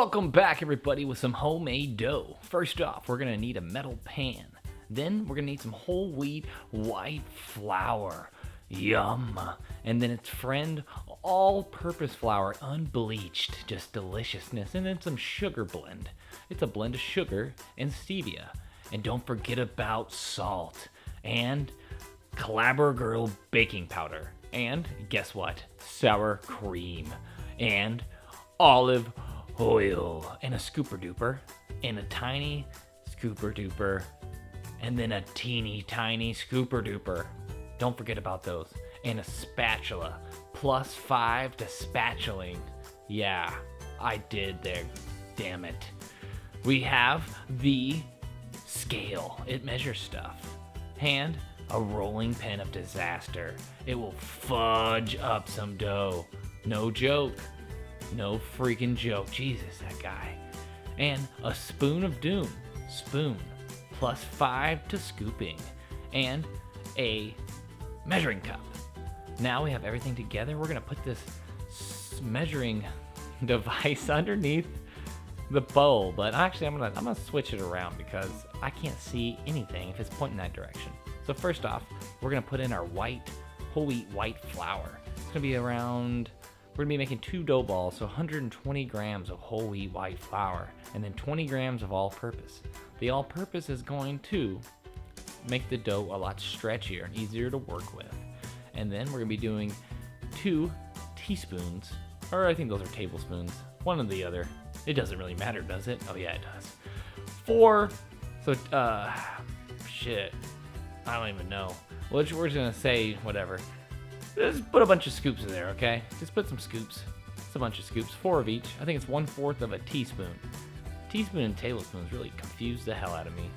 Welcome back, everybody, with some homemade dough. First off, we're going to need a metal pan. Then we're going to need some whole wheat white flour. Yum. And then its friend, all-purpose flour, unbleached, just deliciousness. And then some sugar blend. It's a blend of sugar and stevia. And don't forget about salt. And Clabber Girl baking powder. And guess what? Sour cream. And olive oil. And a scooper duper. And a tiny scooper duper. And then a teeny tiny scooper duper. Don't forget about those. And a spatula. +5 to spatulaing. Yeah, I did there. Damn it. We have the scale. It measures stuff. And a rolling pin of disaster. It will fudge up some dough. No joke. No freaking joke. Jesus, that guy. And a spoon of doom. Spoon. +5 to scooping. And a measuring cup. Now we have everything together. We're gonna put this measuring device underneath the bowl, but actually I'm gonna switch it around because I can't see anything if it's pointing that direction. So first off, we're gonna put in our whole wheat white flour. It's gonna be around, we're gonna be making 2 dough balls, so 120 grams of whole wheat white flour, and then 20 grams of all-purpose. The all-purpose is going to make the dough a lot stretchier and easier to work with. And then we're gonna be doing 2 teaspoons, or I think those are tablespoons, one or the other. It doesn't really matter, does it? Oh yeah, it does. 4, so shit, I don't even know. Well, we're just gonna say whatever. Just put a bunch of scoops in there, okay? Just put some scoops. It's a bunch of scoops, 4 of each. I think it's 1/4 of a teaspoon. Teaspoon and tablespoons really confuse the hell out of me.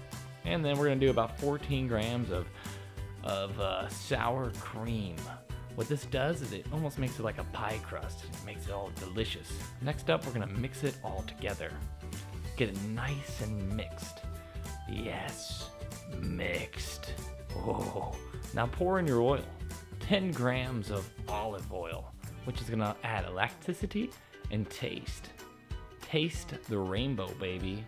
And then we're gonna do about 14 grams of sour cream. What this does is it almost makes it like a pie crust. It makes it all delicious. Next up, we're gonna mix it all together. Get it nice and mixed. Yes, mixed. Oh, now pour in your oil. 10 grams of olive oil, which is gonna add elasticity and taste. Taste the rainbow, baby.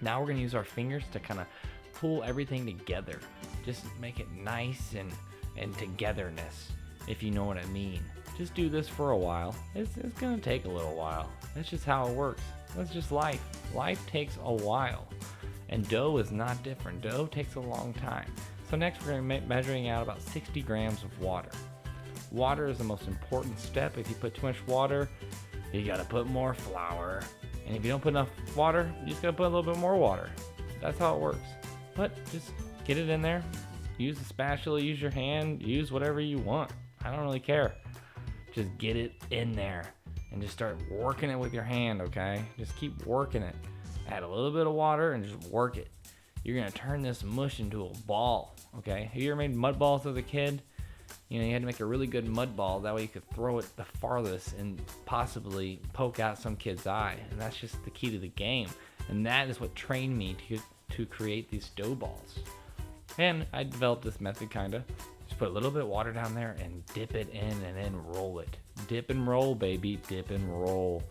Now we're gonna use our fingers to kind of pull everything together. Just make it nice and togetherness, if you know what I mean. Just do this for a while. It's gonna take a little while. That's just how it works. That's just life. Life takes a while. And dough is not different. Dough takes a long time. So next we're gonna be measuring out about 60 grams of water. Water is the most important step. If you put too much water, you gotta put more flour. And if you don't put enough water, you just gotta put a little bit more water. That's how it works. But just get it in there. Use the spatula, use your hand, use whatever you want. I don't really care. Just get it in there and just start working it with your hand, okay? Just keep working it. Add a little bit of water and just work it. You're gonna turn this mush into a ball, okay? Have you ever made mud balls as a kid? You know, you had to make a really good mud ball. That way you could throw it the farthest and possibly poke out some kid's eye. And that's just the key to the game. And that is what trained me to create these dough balls. And I developed this method kinda. Just put a little bit of water down there and dip it in and then roll it. Dip and roll, baby, dip and roll.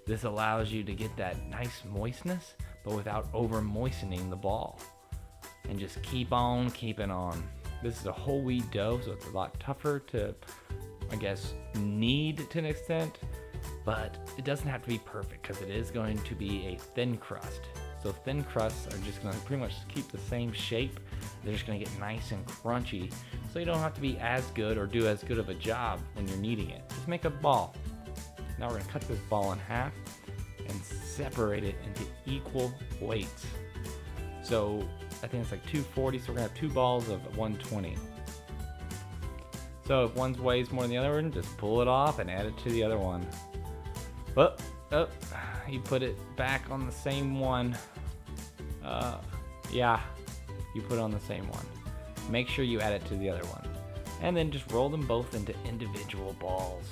This allows you to get that nice moistness, but without over moistening the ball. And just keep on keeping on. This is a whole wheat dough, so it's a lot tougher to, I guess, knead to an extent, but it doesn't have to be perfect because it is going to be a thin crust. So thin crusts are just gonna pretty much keep the same shape. They're just gonna get nice and crunchy, so you don't have to be as good or do as good of a job when you're kneading it. Just make a ball. Now we're gonna cut this ball in half and separate it into equal weights. So I think it's like 240, so we're gonna have 2 balls of 120. So if one weighs more than the other one, just pull it off and add it to the other one. Oh, you put it back on the same one. Yeah, you put it on the same one. Make sure you add it to the other one. And then just roll them both into individual balls.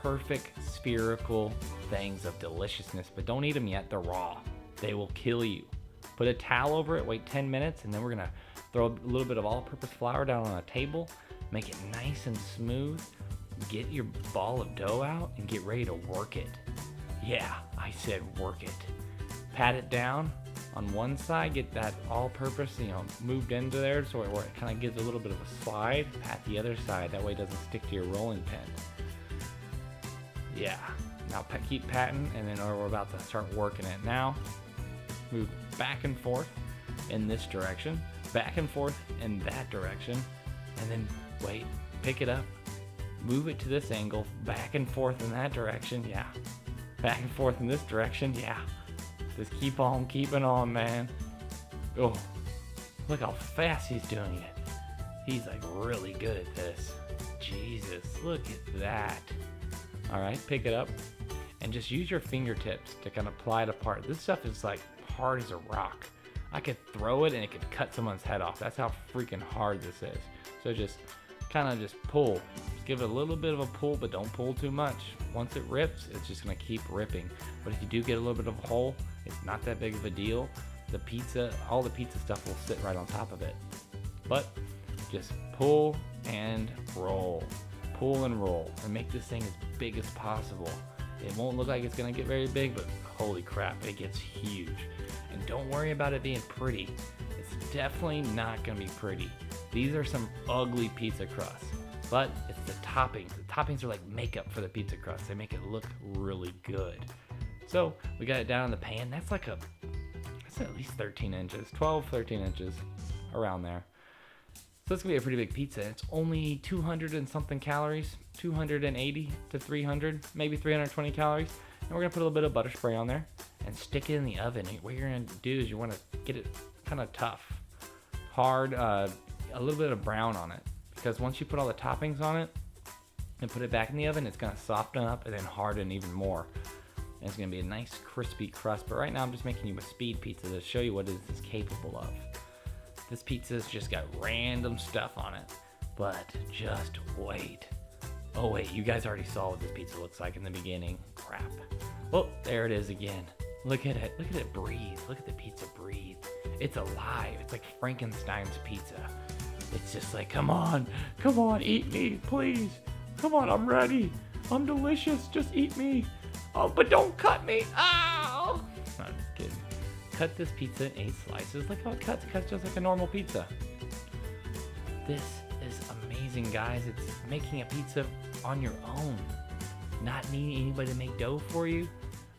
Perfect spherical things of deliciousness, but don't eat them yet, they're raw. They will kill you. Put a towel over it, wait 10 minutes, and then we're gonna throw a little bit of all-purpose flour down on a table, make it nice and smooth, get your ball of dough out, and get ready to work it. Yeah, I said work it. Pat it down on one side, get that all-purpose, moved into there so where it kind of gives a little bit of a slide. Pat the other side, that way it doesn't stick to your rolling pin. Yeah, now keep patting, and then we're about to start working it. Now, move back and forth in this direction, back and forth in that direction, and then wait, pick it up, move it to this angle, back and forth in that direction, yeah. Back and forth in this direction, yeah. Just keep on keeping on, man. Oh, look how fast he's doing it. He's like really good at this. Jesus, look at that. All right, pick it up and just use your fingertips to kind of pry it apart. This stuff is like hard as a rock. I could throw it and it could cut someone's head off. That's how freaking hard this is. So just kind of just pull. Just give it a little bit of a pull, but don't pull too much. Once it rips, it's just gonna keep ripping. But if you do get a little bit of a hole, it's not that big of a deal. The pizza, all the pizza stuff will sit right on top of it. But just pull and roll. Pull and roll and make this thing as big as possible. It won't look like it's gonna get very big, but holy crap, it gets huge. And don't worry about it being pretty. It's definitely not gonna be pretty. These are some ugly pizza crusts, but it's the toppings. The toppings are like makeup for the pizza crust. They make it look really good. So we got it down in the pan. That's at least 13 inches, 12, 13 inches, around there. So it's gonna be a pretty big pizza. It's only 200 and something calories, 280 to 300, maybe 320 calories. And we're gonna put a little bit of butter spray on there and stick it in the oven. What you're gonna do is you wanna get it kind of tough, hard, a little bit of brown on it. Because once you put all the toppings on it and put it back in the oven, it's gonna soften up and then harden even more. And it's gonna be a nice crispy crust. But right now I'm just making you a speed pizza to show you what it is capable of. This pizza's just got random stuff on it, but just wait. Oh wait, you guys already saw what this pizza looks like in the beginning. Crap. Oh, there it is again. Look at it. Look at it breathe. Look at the pizza breathe. It's alive. It's like Frankenstein's pizza. It's just like, come on, eat me, please. Come on, I'm ready. I'm delicious. Just eat me. Oh, but don't cut me. Ow! No, I'm just kidding. Cut this pizza in 8 slices. Look how it cuts. It cuts just like a normal pizza. This is amazing, guys. It's making a pizza on your own. Not needing anybody to make dough for you.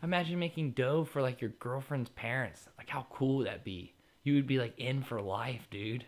Imagine making dough for like your girlfriend's parents. Like how cool would that be? You would be like in for life, dude.